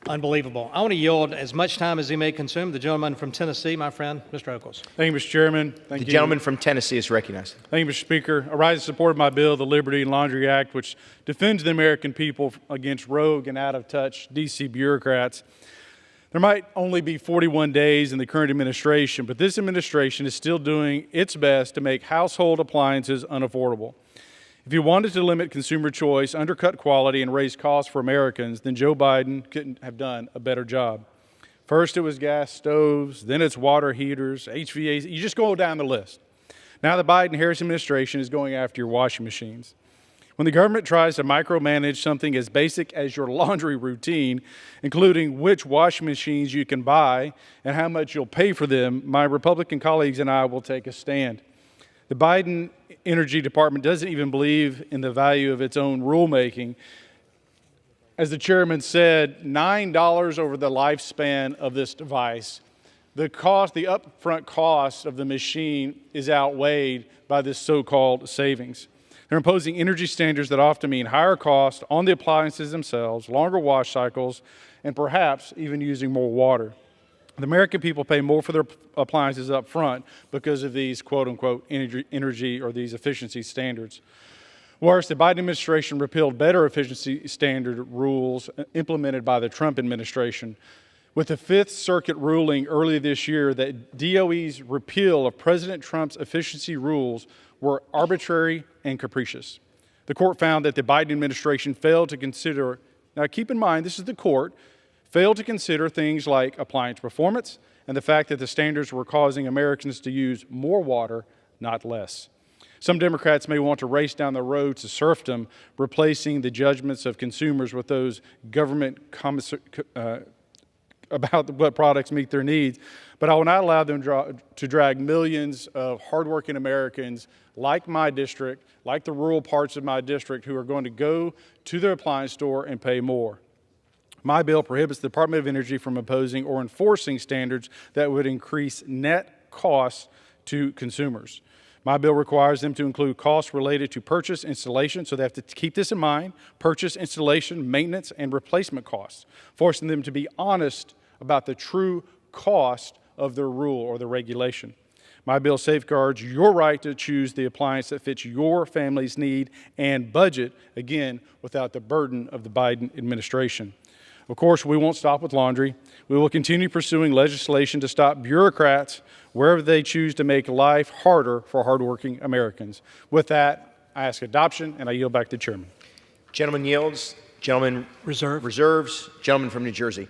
Unbelievable. I want to yield as much time as he may consume. The gentleman from Tennessee, my friend, Mr. Ogles. Thank you, Mr. Chairman. Thank you. The gentleman from Tennessee is recognized. Thank you, Mr. Speaker. I rise in support of my bill, the Liberty and Laundry Act, which defends the American people against rogue and out-of-touch D.C. bureaucrats. There might only be 41 days in the current administration, but this administration is still doing its best to make household appliances unaffordable. If you wanted to limit consumer choice, undercut quality, and raise costs for Americans, then Joe Biden couldn't have done a better job. First, it was gas stoves, then it's water heaters, HVAC. You just go down the list. Now the Biden-Harris administration is going after your washing machines. When the government tries to micromanage something as basic as your laundry routine, including which washing machines you can buy and how much you'll pay for them, my Republican colleagues and I will take a stand. The Biden Energy Department doesn't even believe in the value of its own rulemaking. As the chairman said, $9 over the lifespan of this device. The upfront cost of the machine is outweighed by this so-called savings. They're imposing energy standards that often mean higher cost on the appliances themselves, longer wash cycles, and perhaps even using more water. The American people pay more for their appliances up front because of these quote-unquote energy or these efficiency standards. Worse, the Biden administration repealed better efficiency standard rules implemented by the Trump administration, with the Fifth Circuit ruling earlier this year that DOE's repeal of President Trump's efficiency rules were arbitrary and capricious. The court found that the Biden administration failed to consider, now keep in mind this is the court, failed to consider things like appliance performance and the fact that the standards were causing Americans to use more water, not less. Some Democrats may want to race down the road to serfdom, replacing the judgments of consumers with those government about what products meet their needs, but I will not allow them to drag millions of hardworking Americans like my district, like the rural parts of my district, who are going to go to their appliance store and pay more. My bill prohibits the Department of Energy from imposing or enforcing standards that would increase net costs to consumers. My bill requires them to include costs related to purchase, installation, so they have to keep this in mind, purchase, installation, maintenance, and replacement costs, forcing them to be honest about the true cost of their rule or the regulation. My bill safeguards your right to choose the appliance that fits your family's need and budget, again, without the burden of the Biden administration. Of course, we won't stop with laundry. We will continue pursuing legislation to stop bureaucrats wherever they choose to make life harder for hardworking Americans. With that, I ask adoption, and I yield back to the chairman. Gentleman yields. Gentleman reserves. Gentleman from New Jersey.